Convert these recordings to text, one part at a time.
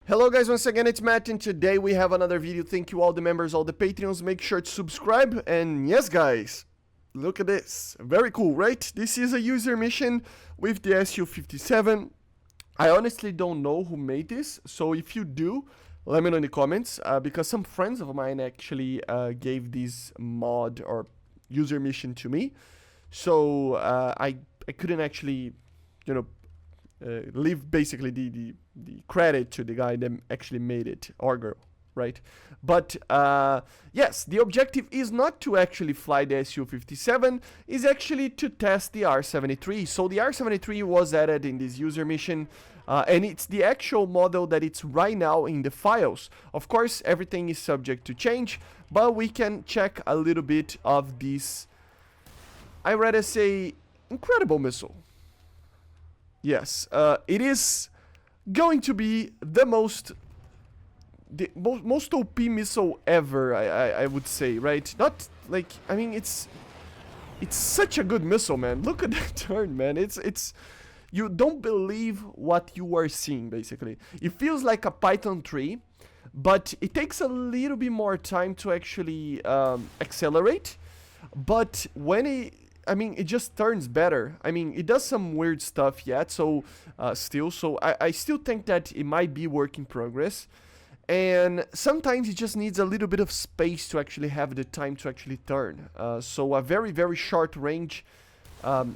Hello guys, once again it's Matt, and today we have another video. Thank you all the members, all the Patreons. Make sure to subscribe. And yes guys, look at this. Very cool, right? This is a user mission with the Su-57. I honestly don't know who made this, so if you do, let me know in the comments, because some friends of mine actually gave this mod or user mission to me. So I couldn't actually, leave basically the credit to the guy that actually made it, or girl, right? But yes, the objective is not to actually fly the Su-57, is actually to test the R-73. So the R-73 was added in this user mission, and it's the actual model that it's right now in the files. Of course, everything is subject to change, but we can check a little bit of this, I rather say, incredible missile. Yes, it is going to be the most OP missile ever, I would say, right? Not like, I mean, it's such a good missile, man. Look at that turn, man. It's you don't believe what you are seeing, basically. It feels like a Python 3, but it takes a little bit more time to actually accelerate. But when it just turns better. I mean, it does some weird stuff yet, so I still think that it might be work in progress. And sometimes it just needs a little bit of space to actually have the time to actually turn. So a very, very short range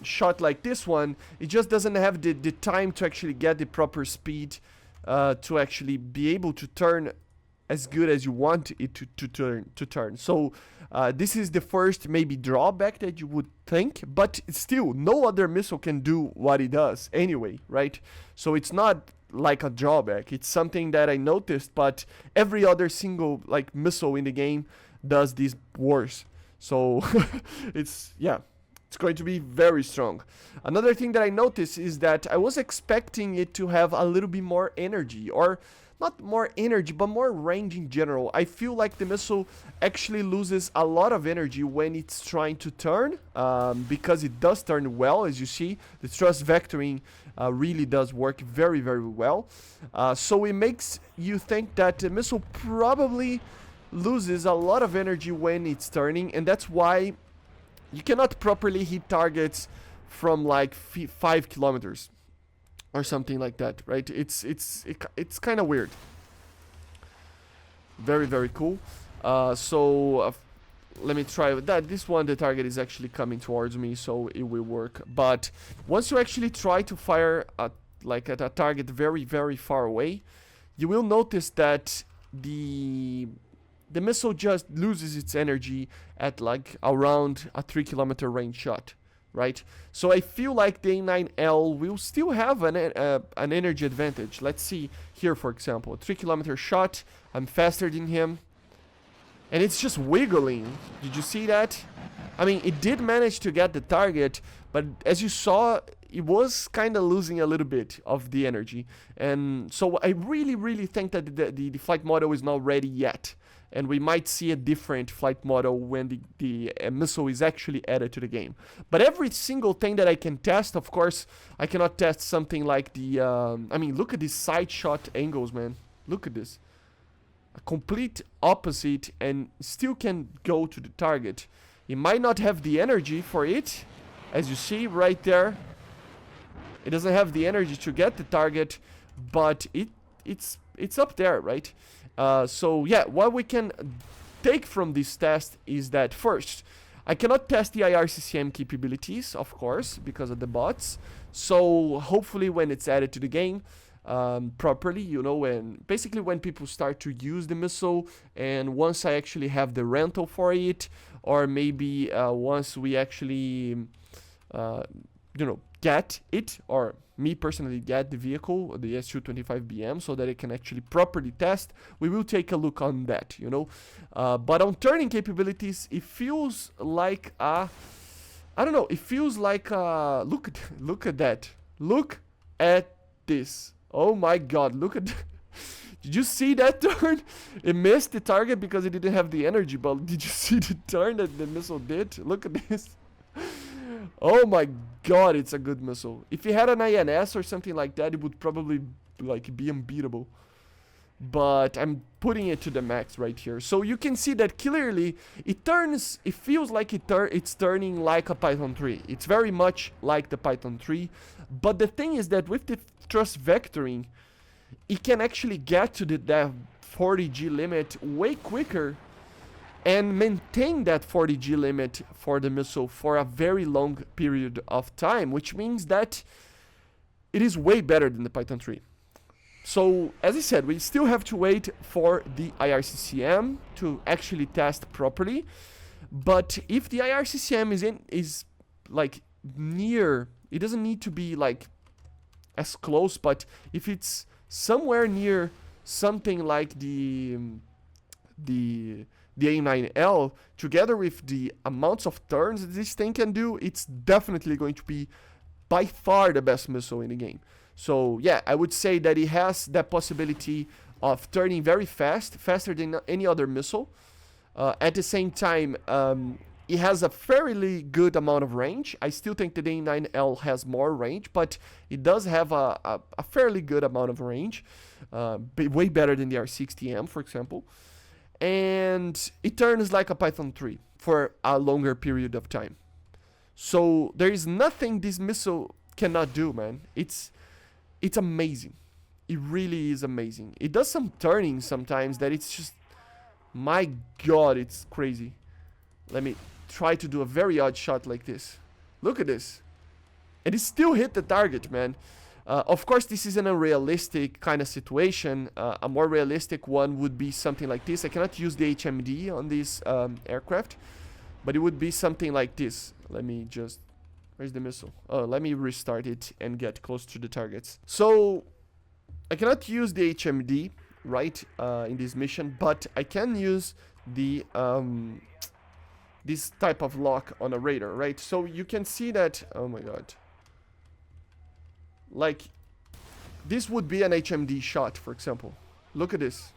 shot like this one, it just doesn't have the time to actually get the proper speed to actually be able to turn as good as you want it to turn. So this is the first maybe drawback that you would think, but still no other missile can do what it does anyway, right? So it's not like a drawback, it's something that I noticed, but every other single like missile in the game does this worse. So it's going to be very strong. Another thing that I noticed is that I was expecting it to have a little bit more energy, or not more energy, but more range in general. I feel like the missile actually loses a lot of energy when it's trying to turn, because it does turn well, as you see. The thrust vectoring really does work very, very well. So it makes you think that the missile probably loses a lot of energy when it's turning, and that's why you cannot properly hit targets from like 5 kilometers. Or something like that, right? It's kind of weird. Very, very cool. Let me try with that. This one, the target is actually coming towards me, so it will work. But once you actually try to fire at a target very, very far away, you will notice that the missile just loses its energy at like around a 3-kilometer range shot. Right, so I feel like the AIM-9L will still have an energy advantage. Let's see here, for example, a 3-kilometer shot. I'm faster than him, and it's just wiggling. Did you see that? I mean, it did manage to get the target, but as you saw, it was kind of losing a little bit of the energy. And so I really, really think that the flight model is not ready yet. And we might see a different flight model when the missile is actually added to the game. But every single thing that I can test, of course, I cannot test something like the... I mean, look at these side shot angles, man. Look at this. A complete opposite, and still can go to the target. It might not have the energy for it, as you see right there. It doesn't have the energy to get the target, but it's up there, right? So yeah, what we can take from this test is that first, I cannot test the IRCCM capabilities, of course, because of the bots. So hopefully when it's added to the game properly, and basically when people start to use the missile, and once I actually have the rental for it, or maybe once we actually get it, or me personally get the vehicle, the Su-25BM, so that it can actually properly test, we will take a look on that, but on turning capabilities, it feels like I don't know, it feels like look at that, look at this, oh my god, look at did you see that turn? It missed the target because it didn't have the energy, but did you see the turn that the missile did? Look at this. Oh my god, it's a good missile. If it had an INS or something like that, it would probably like be unbeatable. but I'm putting it to the max right here. So you can see that clearly it feels like it's turning like a Python 3. It's very much like the Python 3, but the thing is that with the thrust vectoring, it can actually get to that 40G limit way quicker and maintain that 40G limit for the missile for a very long period of time, which means that it is way better than the Python 3. So, as I said, we still have to wait for the IRCCM to actually test properly. But if the IRCCM is like near, it doesn't need to be like as close, but if it's somewhere near something like the AIM-9L, together with the amounts of turns this thing can do, it's definitely going to be by far the best missile in the game. So yeah, I would say that it has that possibility of turning very fast, faster than any other missile. At the same time, it has a fairly good amount of range. I still think that the AIM-9L has more range, but it does have a fairly good amount of range. Way better than the R-60M, for example. And it turns like a Python 3 for a longer period of time. So there is nothing this missile cannot do, man. It's amazing. It really is amazing. It does some turning sometimes that it's just, my god, it's crazy. Let me try to do a very odd shot like this. Look at this. And it still hit the target, man. Of course, this is an unrealistic kind of situation. A more realistic one would be something like this. I cannot use the HMD on this aircraft, but it would be something like this. Let me just... Where's the missile? Oh, let me restart it and get close to the targets. So, I cannot use the HMD, right, in this mission, but I can use the this type of lock on a radar, right? So you can see that, oh my god. Like, this would be an HMD shot, for example. Look at this.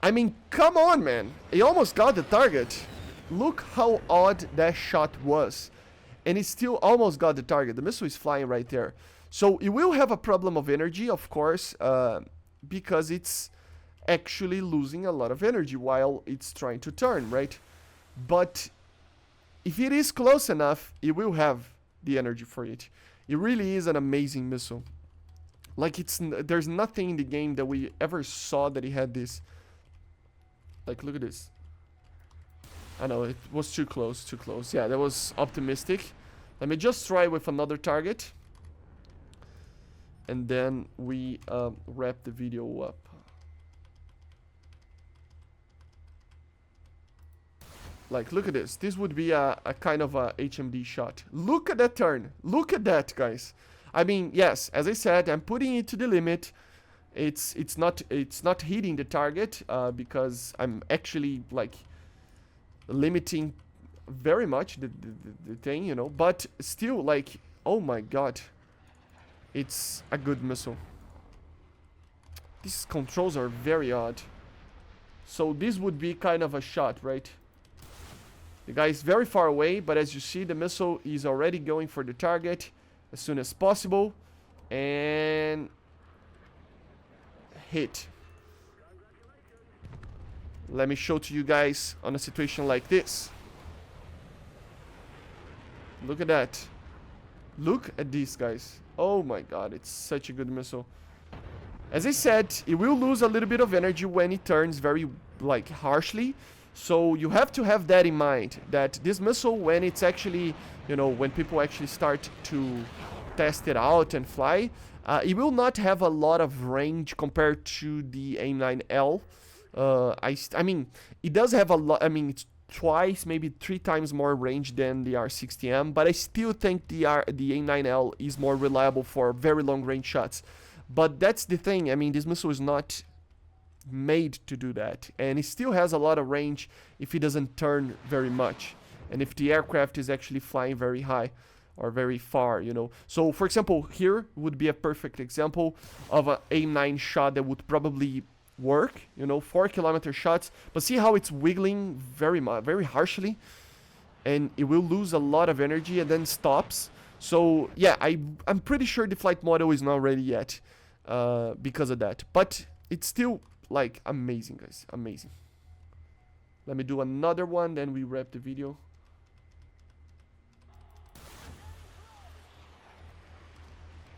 I mean, come on, man. He almost got the target. Look how odd that shot was. And it still almost got the target. The missile is flying right there. So it will have a problem of energy, of course, because it's actually losing a lot of energy while it's trying to turn, right? But if it is close enough, it will have the energy for it. It really is an amazing missile. Like, there's nothing in the game that we ever saw that it had this. Like, look at this. I know, it was too close, too close. Yeah, that was optimistic. Let me just try with another target. And then we wrap the video up. Like, look at this. This would be a kind of a HMD shot. Look at that turn. Look at that, guys. I mean, yes, as I said, I'm putting it to the limit. It's not hitting the target because I'm actually, like, limiting very much the thing, you know, but still, like, oh my god, it's a good missile. These controls are very odd. So this would be kind of a shot, right? The guy is very far away, but as you see, the missile is already going for the target as soon as possible, and hit. Let me show to you guys on a situation like this. Look at that. Look at these guys. Oh my god, it's such a good missile. As I said, it will lose a little bit of energy when it turns very, like, harshly. So you have to have that in mind, that this missile, when it's actually, you know, when people actually start to test it out and fly, it will not have a lot of range compared to the AIM-9L. I mean, it does have a lot. I mean, it's twice, maybe 3 times more range than the R-60M, but I still think the AIM-9L is more reliable for very long range shots. But that's the thing. I mean, this missile is not made to do that, and it still has a lot of range if it doesn't turn very much, and if the aircraft is actually flying very high or very far, you know. So, for example, here would be a perfect example of an AIM-9 shot that would probably work, you know, 4-kilometer shots, but see how it's wiggling very harshly, and it will lose a lot of energy and then stops. So yeah, I'm pretty sure the flight model is not ready yet because of that. But it's still like amazing, guys, amazing. Let me do another one, then we wrap the video.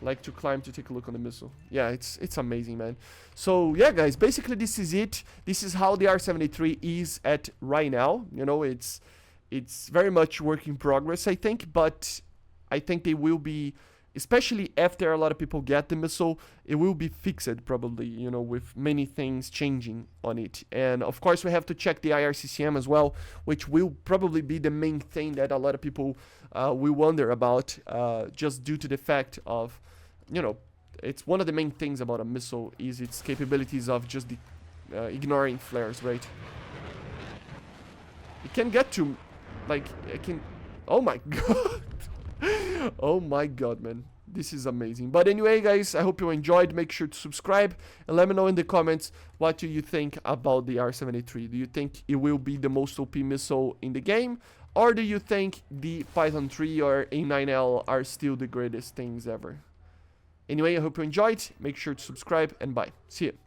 Like to climb to take a look on the missile. Yeah, it's amazing, man. So yeah, guys, basically this is it. This is how the R-73 is at right now. You know, it's very much work in progress, I think, but I think they will be, especially after a lot of people get the missile, it will be fixed probably, you know, with many things changing on it. And of course we have to check the IRCCM as well, which will probably be the main thing that a lot of people will wonder about, just due to the fact of, you know, it's one of the main things about a missile is its capabilities of just ignoring flares, right? It can get to, like, it can, oh my god. Oh my god, man. This is amazing. But anyway, guys, I hope you enjoyed. Make sure to subscribe and let me know in the comments what do you think about the R-73. Do you think it will be the most OP missile in the game? Or do you think the Python 3 or AIM-9L are still the greatest things ever? Anyway, I hope you enjoyed. Make sure to subscribe and bye. See you.